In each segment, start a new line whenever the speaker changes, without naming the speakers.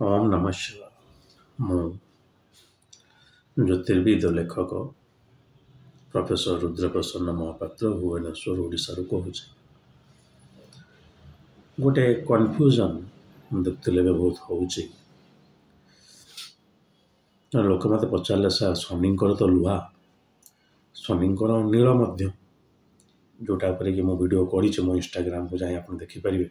ओम नमः शिवाय। मु ज्योतिर्विद लेखक प्रोफेसर रुद्रप्रसन्न महापात्र भुवनेश्वर ओडिशा कहूँ। गोटे कन्फ्यूजन देखते बहुत हो लोक मत पचारे सा शनिंकर तो लुहा शनिंकर नील जोटा पर कि वीडियो कर मो इंस्टाग्राम को जाए आप देखिपारे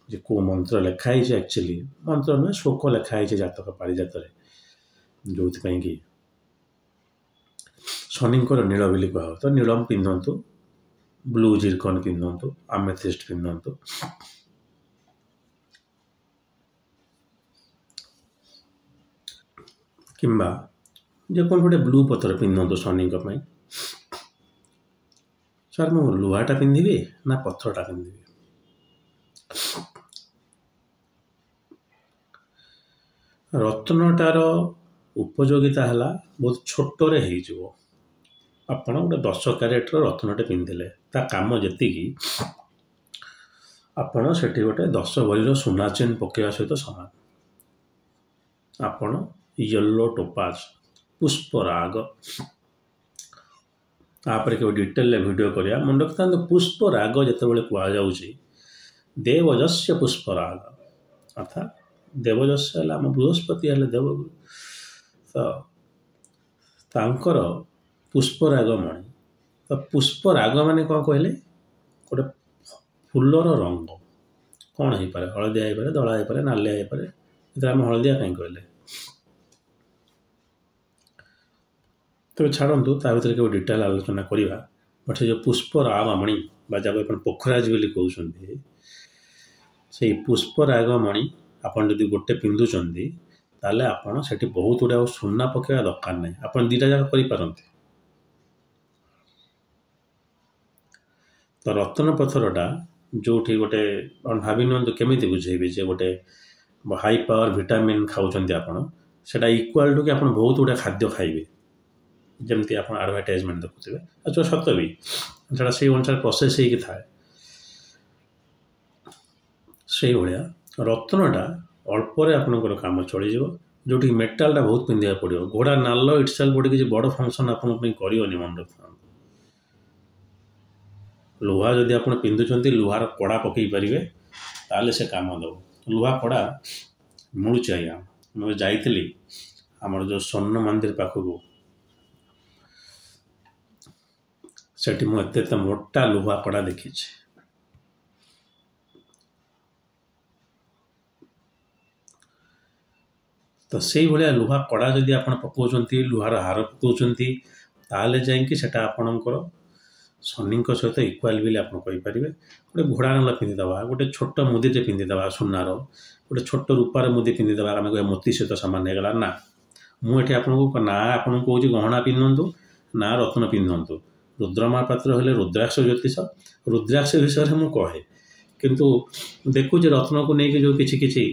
जे को मंत्र लिखाई एक्चुअली मंत्र नुहे श्लोक लिखाई जातक पारिजात जो कि शनिंकर नील बोली कह तो नीलम पिंधतु ब्लू जिरकन पिंधतु आमेथिस्ट पिंधतु किंबा जेको गोटे ब्लू पथर पिंधतु शनि सर मु लुहाटा पिंधि ना पथरटा पिंधि रत्नटार उपयोगिता है बहुत छोटे हो आपड़ गोटे 10 क्यारेटर रत्नटे पिंधिले ता काम जी आपड़ से गोटे 10 भरी सुना चेन पकड़ा सहित सामान आपड़ येलो टोपाज पुष्पराग तापर के डिटेल वीडियो करिया मन रखता पुष्पराग जिते कहुच्छी देवजस्य पुष्पराग अर्थात देवजस्य है आम बृहस्पति है देवगुरु तो तांकर पुष्पराग मणि तो पुष्पराग माने कौन कहले गोटे फूलर रंग कौन हो पारे हलदिया हो पारे धला हो पारे नालिया हो पारे इधर आम हलदिया कहीं कहले तो छाड़ू ता भर के डिटेल आलोचना करवा बट जो पुष्पराग मणि जब पोखराज बोली कहते से पुष्पराग मणि आपन जदि गोटे पिंधुंट ताले आपन सेठी बहुत गुड़ा सुना पकेवा दरकार नहीं आपन दीटा जाक करिपारंते तो रत्न पथरटा जो गोटे भावी नियंतु केमी बुझेबी जे गोटे हाई पावर विटामिन खाऊँ आपड़ से इक्वाल टू कि आप बहुत गुड़ा खाद्य खाइबे जमती आप एडवर्टाइजमेंट देखुए अच्छा सत भी जोटा से अनुसार प्रोसेस हो थाए से भाया रत्नटा अल्पर आपंकर कम चल जो मेटालटा बहुत पिंधा पड़ो घोड़ा नाल इटसेल्फ गोटे किसी बड़ फंक्शन आपनी करनी मन रखता लुहा जदि आप पिंधुंट लुहार कड़ा पकई पारे ताले से काम दब लुहा कड़ा मिलूँ आज्ञा मुझे जाइली आमर जो स्वर्ण मंदिर पाखक सेठी मुझे मोटा लुहा कड़ा देखी तो से भाया लुहा कड़ा जदि आप पकाउंट लुहार हार पकाउंट ताले जाटा आपणकर शनि सहित इक्वाल भी आपरे गोटे घोड़ा नाल पिंधिदे गोटे छोट मुदीटे पिंधिदे सुनार गोटे छोट रूपार मुदी पिंधिदे आम कह मोती सहित सामान होगा ना मुझे आपको ना आपको कौच गहना पिंधतु ना रत्न पिंधतु रुद्रमा पात्र हेले रुद्राक्ष ज्योतिष रुद्राक्ष विषय में कहे किंतु देखुचे रत्न को लेकिन जो किसी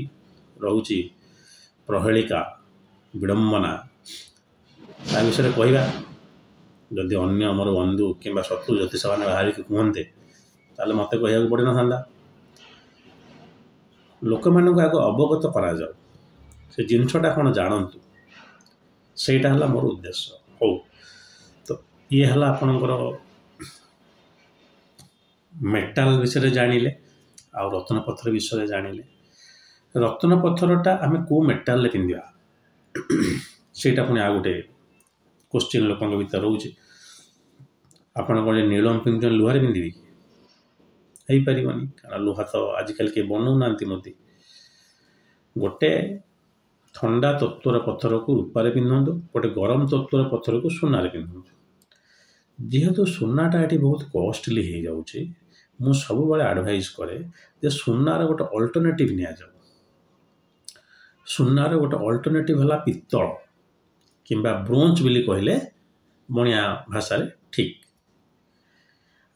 रोचे प्रहेलिका विडंबना ता विषय कहवा जदि अन्य मोर बंधु कि शत्रु ज्योतिष मैंने बाहर कहते ताले मत कह पड़ ना लोक मान आग अवगत करा से जिनसटा कौन जानतु सेटा है मोर उद्देश्य हो तो ये है आपणकर मेटाल विषय जानिले आ रत्न पत्थर विषय जानिले रत्न पत्थरटा आम को मेटाल पिंधा सेटा पुणी आ गोटे क्वेश्चन लोकों भीतर रोचे आपड़ कौन नीलम पिंधुन लुहार पिंधि हो पारनि कारण लुहा तो आजिकल के बनाऊना मोदी गोटे ठंडा तत्वर पत्थर को रूपार पिंधतु गोटे गरम तत्वर पत्थर को सुनार पिंधतु जेहेतु सुनाटा ये बहुत कॉस्टली हो जाऊँगी मु सब बड़े एडवाइज करे जे सुनार गोटे अल्टरनेटिव नि जाऊ सुनार गोटे अल्टरनेटिव है पित्तल किंबा ब्रोंज बोली कहले बणिया भाषा ठीक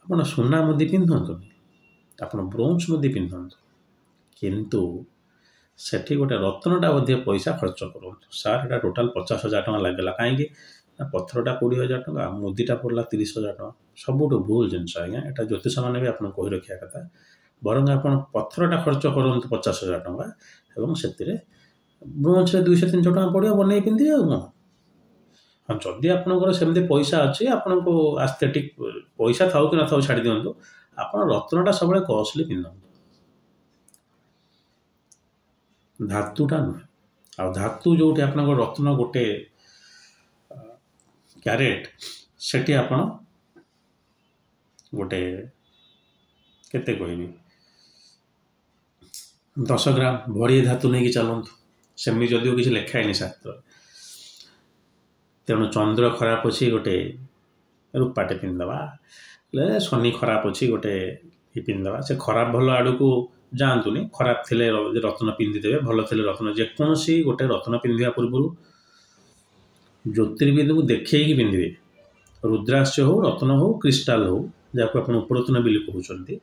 आप सुना मुदी पिंधतुनि आप ब्रोंज मुदी पिंधतु किंतु सेठी गोटे रत्नटा अधिक पैसा खर्च करूँ सार एटा टोटाल 50,000 टका लगेगा कहीं पत्थरटा 20,000 टका मुदीटा पड़ा 30,000 टका सबुठ भूल जिनस आज्ञा एटा ज्योतिष मैंने भी आपको कही रखा कथा बरং आप पत्थरटा खर्च करूँ 50,000 टका एवं से ବ୍ରୋଞ୍ଜରେ 200-300 ଟଙ୍କା ପଡ଼ିବ, ବନେଇ ପିନ୍ଧିବେ ଆଉ କ'ଣ। ହଁ, ଯଦି ଆପଣଙ୍କର ସେମିତି ପଇସା ଅଛି, ଆପଣଙ୍କୁ ଆସ୍ଥେଟିକ୍ ପଇସା ଥାଉ କି ନଥାଉ ଛାଡ଼ି ଦିଅନ୍ତୁ, ଆପଣ ରତ୍ନଟା ସବୁବେଳେ କଷ୍ଟଲି ପିନ୍ଧନ୍ତୁ, ଧାତୁଟା ନୁହେଁ। ଆଉ ଧାତୁ ଯେଉଁଠି ଆପଣଙ୍କର ରତ୍ନ ଗୋଟେ କ୍ୟାରେଟ୍, ସେଠି ଆପଣ ଗୋଟେ କେତେ କହିବି 10 ଗ୍ରାମ ଭରି ଧାତୁ ନେଇକି ଚାଲନ୍ତୁ। ସେମିତି ଯଦିଓ କିଛି ଲେଖା ହେଇନି ଶାସ୍ତ୍ରରେ। ତେଣୁ ଚନ୍ଦ୍ର ଖରାପ ଅଛି, ଗୋଟେ ରୂପାଟେ ପିନ୍ଧିଦେବା, ଶନି ଖରାପ ଅଛି, ଗୋଟେ ପିନ୍ଧିଦେବା। ସେ ଖରାପ ଭଲ ଆଡ଼କୁ ଯାଆନ୍ତୁନି। ଖରାପ ଥିଲେ ରତ୍ନ ପିନ୍ଧିଦେବେ, ଭଲ ଥିଲେ ରତ୍ନ, ଯେକୌଣସି ଗୋଟେ ରତ୍ନ ପିନ୍ଧିବା ପୂର୍ବରୁ ଜ୍ୟୋତିର୍ବିଦକୁ ଦେଖେଇକି ପିନ୍ଧିବେ। ରୁଦ୍ରାକ୍ଷ ହଉ, ରତ୍ନ ହଉ, କ୍ରିଷ୍ଟାଲ ହଉ, ଯାହାକୁ ଆପଣ ଉପରତ୍ନ ବୋଲି କହୁଛନ୍ତି,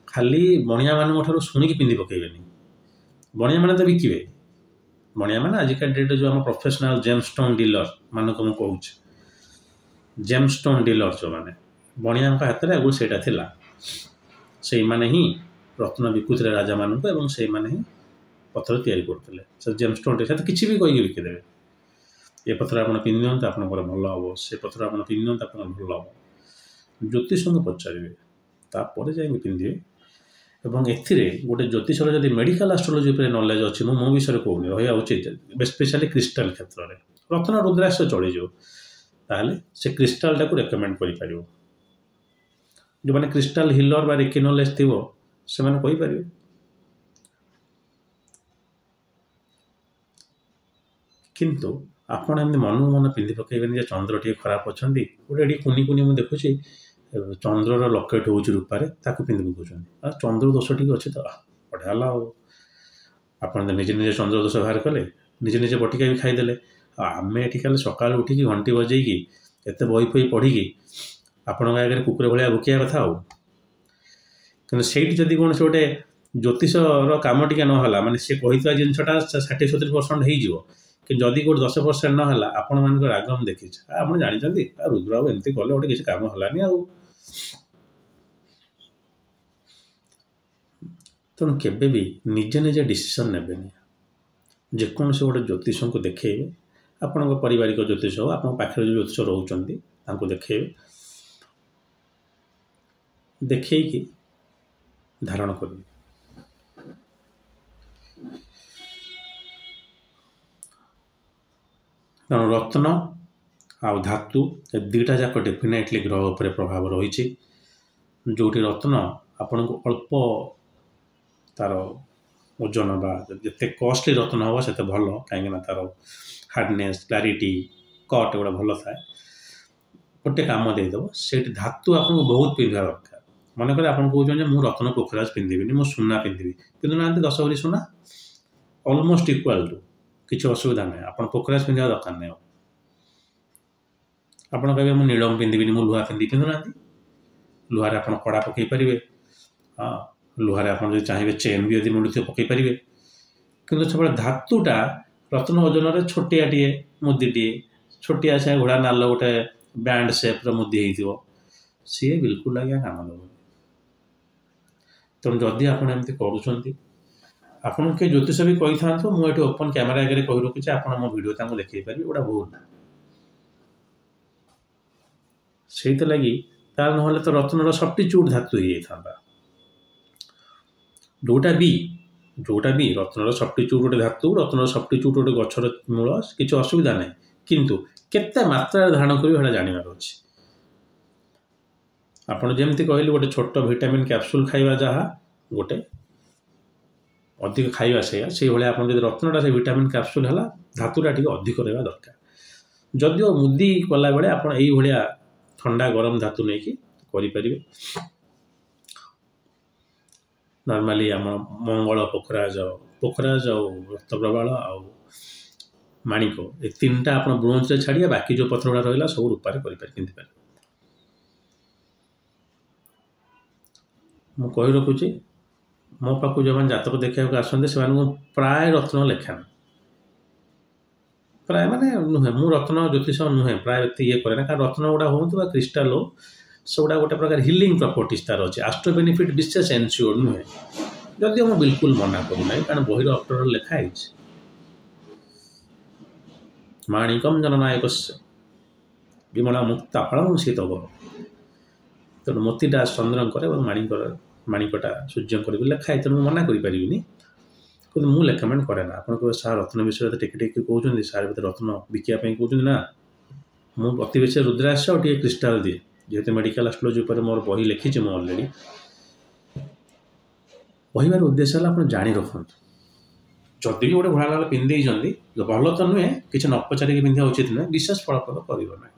ଖାଲି ବଣିଆମାନଙ୍କ ଠାରୁ ଶୁଣିକି ପିନ୍ଧି ପକାଇବେନି। ବଣିଆମାନେ ତ ବିକିବେ। ବଣିଆମାନେ ଆଜିକା ଡେଟ୍ରେ ଯେଉଁ ଆମ ପ୍ରଫେସନାଲ ଜେମ୍ଷ୍ଟୋନ୍ ଡିଲର ମାନଙ୍କୁ ମୁଁ କହୁଛି, ଜେମ୍ଷ୍ଟୋନ୍ ଡିଲର ଯେଉଁମାନେ, ବଣିଆଙ୍କ ହାତରେ ଆଗରୁ ସେଇଟା ଥିଲା। ସେଇମାନେ ହିଁ ରତ୍ନ ବିକୁଥିଲେ ରାଜାମାନଙ୍କୁ, ଏବଂ ସେଇମାନେ ହିଁ ପଥର ତିଆରି କରୁଥିଲେ। ସେ ଜେମ୍ଷ୍ଟୋନ୍ଟେ ସେତ କିଛି ବି କହିକି ବିକିଦେବେ। ଏ ପଥର ଆପଣ ପିନ୍ଧନ୍ତୁ, ଆପଣଙ୍କର ଭଲ ହେବ। ସେ ପଥର ଆପଣ ପିନ୍ଧନ୍ତୁ, ଆପଣଙ୍କର ଭଲ ହେବ। ଜ୍ୟୋତିଷଙ୍କୁ ପଚାରିବେ, ତାପରେ ଯାଇକି ପିନ୍ଧିବେ। ଏବଂ ଏଥିରେ ଗୋଟେ ଜ୍ୟୋତିଷର ଯଦି ମେଡ଼ିକାଲ ଆଷ୍ଟ୍ରୋଲୋଜି ଉପରେ ନଲେଜ ଅଛି, ମୁଁ ମୋ ବିଷୟରେ କହୁନି, ରହିବା ଉଚିତ, ସ୍ପେଶାଲି କ୍ରିଷ୍ଟାଲ କ୍ଷେତ୍ରରେ। ରତ୍ନ ରୁଦ୍ରାକ୍ଷ ଚଳିଯିବ, ତାହେଲେ ସେ କ୍ରିଷ୍ଟାଲଟାକୁ ରେକମେଣ୍ଡ କରିପାରିବ। ଯେଉଁମାନେ କ୍ରିଷ୍ଟାଲ ହିଲର ବା ରେକି ନଲେଜ ଥିବ, ସେମାନେ କହିପାରିବେ। କିନ୍ତୁ ଆପଣ ଏମିତି ମନକୁ ମନ ପିନ୍ଧି ପକାଇବେନି ଯେ ଚନ୍ଦ୍ର ଟିକେ ଖରାପ ଅଛନ୍ତି। ଗୋଟେ ଏଠି କୁନି କୁନି ମୁଁ ଦେଖୁଛି ଚନ୍ଦ୍ରର ଲକେଟ୍ ହେଉଛି ରୂପାରେ, ତାକୁ ପିନ୍ଧି ପକାଉଛନ୍ତି। ଆଉ ଚନ୍ଦ୍ର ଦୋଷ ଟିକେ ଅଛି ତ, ବଢ଼ିଆ ହେଲା। ଆଉ ଆପଣ ତ ନିଜେ ନିଜେ ଚନ୍ଦ୍ର ଦୋଷ ବାହାର କଲେ, ନିଜେ ନିଜେ ବଟିକା ବି ଖାଇଦେଲେ। ଆଉ ଆମେ ଏଠି ଖାଲି ସକାଳୁ ଉଠିକି ଘଣ୍ଟି ବଜେଇକି ଏତେ ବହି ଫହି ପଢ଼ିକି ଆପଣଙ୍କ ଆଗରେ କୁକୁର ଭଳିଆ ଭୁକିବା କଥା। ଆଉ କିନ୍ତୁ ସେଇଠି ଯଦି କୌଣସି ଗୋଟେ ଜ୍ୟୋତିଷର କାମ ଟିକେ ନହେଲା, ମାନେ ସେ କହିଥିବା ଜିନିଷଟା 60-70% ହେଇଯିବ, କିନ୍ତୁ ଯଦି ଗୋଟେ 10% ନହେଲା, ଆପଣମାନଙ୍କର ରାଗ ମୁଁ ଦେଖିଛି। ଆପଣ ଜାଣିଛନ୍ତି ରୁଦ୍ରବାବୁ ଏମିତି କଲେ ଗୋଟେ କିଛି କାମ ହେଲାନି। ଆଉ ତେଣୁ କେବେ ବି ନିଜେ ନିଜେ ଡିସିସନ୍ ନେବେନି। ଯେକୌଣସି ଗୋଟେ ଜ୍ୟୋତିଷଙ୍କୁ ଦେଖେଇବେ, ଆପଣଙ୍କ ପାରିବାରିକ ଜ୍ୟୋତିଷ ହଉ, ଆପଣଙ୍କ ପାଖରେ ଯେଉଁ ଜ୍ୟୋତିଷ ରହୁଛନ୍ତି ତାଙ୍କୁ ଦେଖେଇବେ, ଦେଖେଇକି ଧାରଣ କରିବେ। ତେଣୁ ରତ୍ନ ଆଉ ଧାତୁ ଏ ଦୁଇଟା ଯାକ ଡେଫିନେଟଲି ଗ୍ରହ ଉପରେ ପ୍ରଭାବ ରହିଛି। ଯେଉଁଠି ରତ୍ନ ଆପଣଙ୍କୁ ଅଳ୍ପ ତାର ଓଜନ ବା ଯେତେ କଷ୍ଟଲି ରତ୍ନ ହେବ ସେତେ ଭଲ, କାହିଁକିନା ତାର ହାର୍ଡନେସ୍, କ୍ଲାରିଟି, କଟ୍ ଏଗୁଡ଼ା ଭଲ ଥାଏ, ଗୋଟେ କାମ ଦେଇଦେବ। ସେଇଠି ଧାତୁ ଆପଣଙ୍କୁ ବହୁତ ପିନ୍ଧିବା ଦରକାର। ମନେକରେ ଆପଣ କହୁଛନ୍ତି ଯେ ମୁଁ ରତ୍ନ ପୋଖରାଜ ପିନ୍ଧିବିନି, ମୁଁ ସୁନା ପିନ୍ଧିବି, ପିନ୍ଧୁନାହାନ୍ତି 10 ଭରି ସୁନା, ଅଲମୋଷ୍ଟ ଇକ୍ୱାଲ୍ ଟୁ, କିଛି ଅସୁବିଧା ନାହିଁ। ଆପଣ ପୋଖରାଜ ପିନ୍ଧିବା ଦରକାର ନାହିଁ। ଆପଣ କହିବେ ମୁଁ ନୀଳମ ପିନ୍ଧିବିନି, ମୁଁ ଲୁହା ପିନ୍ଧୁନାହାନ୍ତି। ଲୁହାରେ ଆପଣ କଡ଼ା ପକାଇ ପାରିବେ। ହଁ, ଲୁହାରେ ଆପଣ ଯଦି ଚାହିଁବେ ଚେନ୍ ବି ଯଦି ମୁଣ୍ଡୁଥିବ ପକାଇ ପାରିବେ। କିନ୍ତୁ ସବୁବେଳେ ଧାତୁଟା ରତ୍ନ ଓଜନରେ ଛୋଟିଆଟିଏ ମୁଦିଟିଏ, ଛୋଟିଆ ସେ ଘୋଡ଼ା ନାଲ ଗୋଟେ ବ୍ୟାଣ୍ଡ ସେପ୍ର ମୁଦି ହେଇଥିବ, ସିଏ ବିଲକୁଲ ଆଜ୍ଞା କାମ ଦେବନି। ତେଣୁ ଯଦି ଆପଣ ଏମିତି କରୁଛନ୍ତି, ଆପଣଙ୍କୁ କିଏ ଜ୍ୟୋତିଷ ବି କହିଥାନ୍ତୁ, ମୁଁ ଏଠି ଓପନ୍ କ୍ୟାମେରା ଆଗରେ କହି ରଖୁଛି, ଆପଣ ମୋ ଭିଡ଼ିଓ ତାଙ୍କୁ ଦେଖାଇ ପାରିବେ, ଏଗୁଡ଼ା ଭୁଲ। ସେଇଥିଲାଗି ତାର ନହେଲେ ତ ରତ୍ନର ସବଷ୍ଟିଚ୍ୟୁଟ୍ ଧାତୁ ହେଇଯାଇଥାନ୍ତା। ଯେଉଁଟା ବି ରତ୍ନର ସବଷ୍ଟିଚ୍ୟୁଟ୍ ଗୋଟେ ଧାତୁ, ରତ୍ନର ସବଷ୍ଟିଚ୍ୟୁଟ୍ ଗୋଟେ ଗଛର ମୂଳ, କିଛି ଅସୁବିଧା ନାହିଁ। କିନ୍ତୁ କେତେ ମାତ୍ରାରେ ଧାରଣ କରିବେ ସେଇଟା ଜାଣିବାର ଅଛି। ଆପଣ ଯେମିତି କହିଲେ ଗୋଟେ ଛୋଟ ଭିଟାମିନ୍ କ୍ୟାପସୁଲ୍ ଖାଇବା ଯାହା, ଗୋଟେ ଅଧିକ ଖାଇବା ସେଇଭଳିଆ ଆପଣ ଯଦି ରତ୍ନଟା ସେ ଭିଟାମିନ୍ କ୍ୟାପସୁଲ୍ ହେଲା, ଧାତୁଟା ଟିକେ ଅଧିକ ରହିବା ଦରକାର। ଯଦିଓ ମୁଦି କଲାବେଳେ ଆପଣ ଏଇଭଳିଆ ଥଣ୍ଡା ଗରମ ଧାତୁ ନେଇକି କରିପାରିବେ। ନର୍ମାଲି ଆମ ମଙ୍ଗଳ, ପୋଖରାଜ ଆଉ ରକ୍ତପ୍ରବାଳ ଆଉ ମାଣିକ, ଏ ତିନିଟା ଆପଣ ବ୍ରୋଞ୍ଜରେ ଛାଡ଼ିବେ, ବାକି ଯେଉଁ ପଥର ଗୁଡ଼ା ରହିଲା ସବୁ ରୂପାରେ ପିନ୍ଧିପାରିବେ। ମୁଁ କହି ରଖୁଛି, ମୋ ପାଖକୁ ଯେଉଁମାନେ ଜାତକ ଦେଖିବାକୁ ଆସନ୍ତି ସେମାନଙ୍କୁ ପ୍ରାୟ ରତ୍ନ ଲେଖାନି। ପ୍ରାୟ ମାନେ ନୁହେଁ, ମୁଁ ରତ୍ନ ଜ୍ୟୋତିଷ ନୁହେଁ, ପ୍ରାୟ ଏତେ ଇଏ କରେ ନା, କାରଣ ରତ୍ନ ଗୁଡ଼ା ହୁଅନ୍ତୁ ବା କ୍ରିଷ୍ଟାଲ ହଉ, ସେଗୁଡ଼ା ଗୋଟେ ପ୍ରକାର ହିଲିଂ ପ୍ରପର୍ଟିସ୍ ତାର ଅଛି। ଆଷ୍ଟ୍ରୋ ବେନିଫିଟ୍ ବିଶେଷ ଏନ୍ସିଓର୍ଡ ନୁହେଁ, ଯଦିଓ ମୁଁ ବିଲକୁଲ ମନା କରୁନାହିଁ, କାରଣ ବହିର ଅକ୍ଷରରେ ଲେଖା ହେଇଛି। ମାଣିକମ୍ ଜନନାୟକସ୍ୟ ବିମଳା ମୁକ୍ତା ଫଳଂ ଶୀତବ। ତେଣୁ ମୋତିଟା ଚନ୍ଦ୍ରଙ୍କର ଏବଂ ମାଣିକଟା ସୂର୍ଯ୍ୟଙ୍କର ବି ଲେଖା ହେଇ, ତେଣୁ ମୁଁ ମନା କରିପାରିବିନି, କିନ୍ତୁ ମୁଁ ରେକମେଣ୍ଡ କରେ ନା। ଆପଣ କହିବେ ସାର୍ ରତ୍ନ ବିଷୟରେ ଟିକେ ଟିକେ କହୁଛନ୍ତି, ସାର୍ ବୋଧେ ରତ୍ନ ବିକିବା ପାଇଁ କହୁଛନ୍ତି। ନା, ମୁଁ ଅତି ବେଶୀ ରୁଦ୍ରାକ୍ଷ ଆଉ ଟିକେ କ୍ରିଷ୍ଟାଲ ଦିଏ, ଯେହେତୁ ମେଡ଼ିକାଲ ଆଷ୍ଟ୍ରୋଲୋଜି ଉପରେ ମୋର ବହି ଲେଖିଛି ମୁଁ ଅଲରେଡ଼ି। କହିବାର ଉଦ୍ଦେଶ୍ୟ ହେଲା ଆପଣ ଜାଣି ରଖନ୍ତୁ। ଯଦି ବି ଗୋଟେ ଘୋଡ଼ା ଲାଲ ପିନ୍ଧି ଦେଇଛନ୍ତି, ଭଲ ତ ନୁହେଁ, କିଛି ନ ପଚାରିକି ପିନ୍ଧିବା ଉଚିତ ନୁହେଁ, ବିଶେଷ ଫଳପ୍ରଦ କରିବ ନାହିଁ।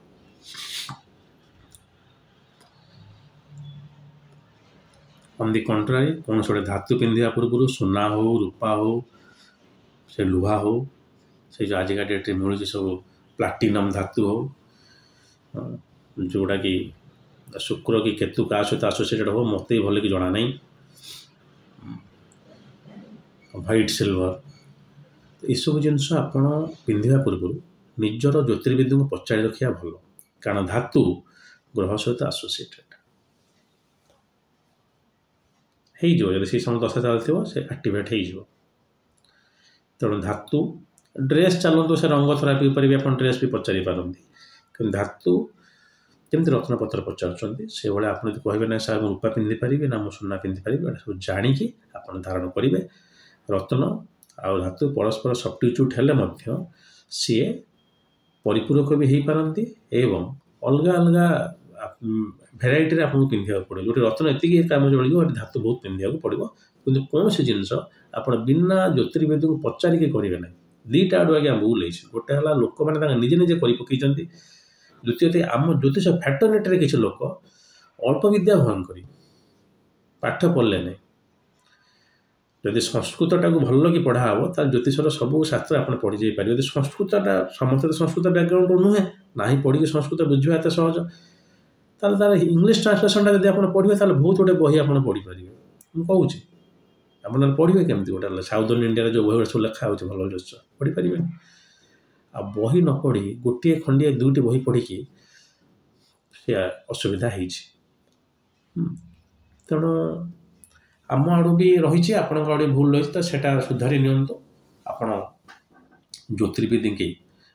ଅନ୍ ଦି କଣ୍ଟ୍ରାରି, କୌଣସି ଗୋଟେ ଧାତୁ ପିନ୍ଧିବା ପୂର୍ବରୁ ସୁନା ହଉ, ରୂପା ହଉ, ସେ ଲୁହା ହଉ, ସେ ଯେଉଁ ଆଜିକା ଡେଟ୍ରେ ମିଳୁଛି ସବୁ ପ୍ଲାଟିନମ୍ ଧାତୁ ହଉ, ଯେଉଁଟାକି ଶୁକ୍ର କି କେତୁ କାହା ସହିତ ଆସୋସିଏଟେଡ଼ ହବ ମୋତେ ବି ଭଲ କି ଜଣା ନାହିଁ, ହ୍ୱାଇଟ୍ ସିଲଭର, ଏସବୁ ଜିନିଷ ଆପଣ ପିନ୍ଧିବା ପୂର୍ବରୁ ନିଜର ଜ୍ୟୋତିର୍ବିଦଙ୍କୁ ପଚାରି ରଖିବା ଭଲ, କାରଣ ଧାତୁ ଗ୍ରହ ସହିତ ଆସୋସିଏଟେଡ଼ ହେଇଯିବ। ଯଦି ସେଇ ସମୟ ଦଶା ଚାଲିଥିବ ସେ ଆକ୍ଟିଭେଟ୍ ହେଇଯିବ। ତେଣୁ ଧାତୁ, ଡ୍ରେସ୍ ଚାଲନ୍ତୁ ସେ ରଙ୍ଗ ଥେରାପି ଉପରେ ବି ଆପଣ ଡ୍ରେସ୍ ବି ପଚାରି ପାରନ୍ତି, କିନ୍ତୁ ଧାତୁ ଯେମିତି ରତ୍ନପତ୍ର ପଚାରୁଛନ୍ତି ସେଇଭଳିଆ ଆପଣ ଯଦି କହିବେ ନାହିଁ ସାର୍ ମୁଁ ରୂପା ପିନ୍ଧିପାରିବି ନା ମୁଁ ସୁନା ପିନ୍ଧିପାରିବି, ଏଟା ସବୁ ଜାଣିକି ଆପଣ ଧାରଣ କରିବେ। ରତ୍ନ ଆଉ ଧାତୁ ପରସ୍ପର ସବଷ୍ଟିଚ୍ୟୁଟ୍ ହେଲେ ମଧ୍ୟ ସିଏ ପରିପୂରକ ବି ହେଇପାରନ୍ତି ଏବଂ ଅଲଗା ଅଲଗା ଭେରାଇଟିରେ ଆପଣଙ୍କୁ ପିନ୍ଧିବାକୁ ପଡ଼ିବ। ଯେଉଁଠି ରତ୍ନ ଏତିକି କାମ ଚଳିବ, ଏଠି ଧାତୁ ବହୁତ ପିନ୍ଧିବାକୁ ପଡ଼ିବ। କିନ୍ତୁ କୌଣସି ଜିନିଷ ଆପଣ ବିନା ଜ୍ୟୋତିର୍ବିଦଙ୍କୁ ପଚାରିକି କରିବେ ନାହିଁ। ଦୁଇଟା ଆଡ଼ୁ ଆଜ୍ଞା ଭୁଲ ହେଇଛି। ଗୋଟେ ହେଲା ଲୋକମାନେ ତାଙ୍କ ନିଜେ ନିଜେ କରି ପକେଇଛନ୍ତି। ଦ୍ୱିତୀୟତଃ ଆମ ଜ୍ୟୋତିଷ ଫ୍ୟାଟର୍ନିଟିରେ କିଛି ଲୋକ ଅଳ୍ପ ବିଦ୍ୟା ଭୟଙ୍କରୀ, ପାଠ ପଢ଼ିଲେ ନାହିଁ। ଯଦି ସଂସ୍କୃତଟାକୁ ଭଲ କି ପଢ଼ା ହେବ ତାହେଲେ ଜ୍ୟୋତିଷର ସବୁ ଶାସ୍ତ୍ର ଆପଣ ପଢ଼ି ଯାଇପାରିବେ। ଯଦି ସଂସ୍କୃତଟା ସମସ୍ତେ ତ ସଂସ୍କୃତ ବ୍ୟାକଗ୍ରାଉଣ୍ଡରୁ ନୁହେଁ, ନାହିଁ ପଢ଼ିକି ସଂସ୍କୃତ ବୁଝିବା ଏତେ ସହଜ, ତାହେଲେ ତାର ଇଂଲିଶ ଟ୍ରାନ୍ସଲେସନଟା ଯଦି ଆପଣ ପଢ଼ିବେ ତାହେଲେ ବହୁତ ଗୋଟେ ବହି ଆପଣ ପଢ଼ିପାରିବେ। ମୁଁ କହୁଛି ଆପଣ ପଢ଼ିବେ କେମିତି? ଗୋଟେ ହେଲା ସାଉଦର୍ନ ଇଣ୍ଡିଆରେ ଯେଉଁ ବହିଗୁଡ଼ା ସବୁ ଲେଖା ହେଉଛି ଭଲ ଜ୍ୟୋତିଷ ପଢ଼ିପାରିବେନି। ଆଉ ବହି ନ ପଢ଼ି ଗୋଟିଏ ଖଣ୍ଡିଏ ଦୁଇଟି ବହି ପଢ଼ିକି ସେ ଅସୁବିଧା ହେଇଛି। ତେଣୁ ଆମ ଆଡ଼ୁ ବି ରହିଛି, ଆପଣଙ୍କ ଆଡ଼ୁ ଭୁଲ ରହିଛି, ତ ସେଇଟା ସୁଧାରି ନିଅନ୍ତୁ। ଆପଣ ଜ୍ୟୋତିର୍ବିଦଙ୍କୁ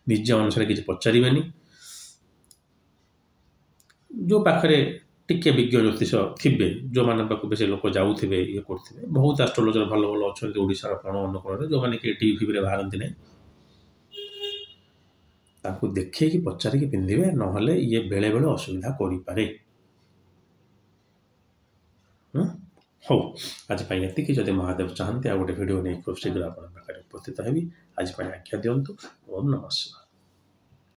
ନିଜ ଅନୁସାରେ କିଛି ପଚାରିବେନି। ଯେଉଁ ପାଖରେ ଟିକେ ବିଜ୍ଞ ଜ୍ୟୋତିଷ ଥିବେ, ଯେଉଁମାନଙ୍କ ପାଖକୁ ବେଶୀ ଲୋକ ଯାଉଥିବେ, ଇଏ କରୁଥିବେ, ବହୁତ ଆଷ୍ଟ୍ରୋଲୋଜର ଭଲ ଭଲ ଅଛନ୍ତି ଓଡ଼ିଶାର କୋଣ ଅନୁକୋଣରେ, ଯେଉଁମାନେ କି ଟିଭିରେ ବାହାରନ୍ତି ନାହିଁ, ତାଙ୍କୁ ଦେଖେଇକି ପଚାରିକି ପିନ୍ଧିବେ, ନହେଲେ ଇଏ ବେଳେବେଳେ ଅସୁବିଧା କରିପାରେ। ହଉ, ଆଜି ପାଇଁ ଏତିକି। ଯଦି ମହାଦେବ ଚାହାନ୍ତି ଆଉ ଗୋଟେ ଭିଡ଼ିଓ ନେଇ ଖୁବ୍ ଶୀଘ୍ର ଆପଣଙ୍କ ପାଖରେ ଉପସ୍ଥିତ ହେବି। ଆଜି ପାଇଁ ଆଜ୍ଞା ଦିଅନ୍ତୁ। ଓମ୍ ନମଃ ଶିବାୟ।